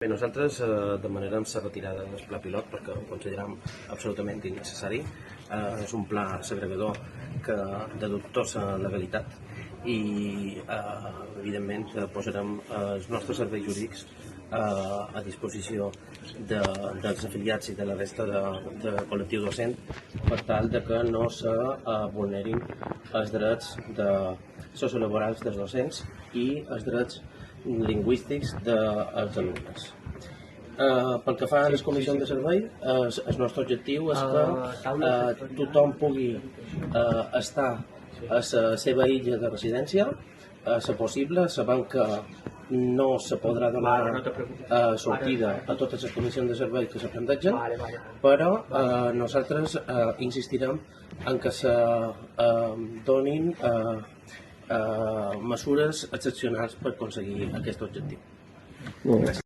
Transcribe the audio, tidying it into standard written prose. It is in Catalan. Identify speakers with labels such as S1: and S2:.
S1: Bé, nosaltres demanarem la retirada del pla pilot perquè ho considerem absolutament innecessari. És un pla segregador de dubtosa legalitat i, evidentment, posarem els nostres serveis jurídics a disposició dels afiliats i de la resta de col·lectiu docent per tal que no se vulnerin els drets sociolaborals dels docents i els drets lingüístics dels alumnes. Pel que fa a les comissions de servei, el nostre objectiu és que tothom pugui estar a la seva illa de residència, a ser possible, sabent que no se podrà donar sortida a totes les comissions de servei que se plantegen, però nosaltres insistirem en que se donin mesures excepcionals per aconseguir aquest objectiu.
S2: Gràcies.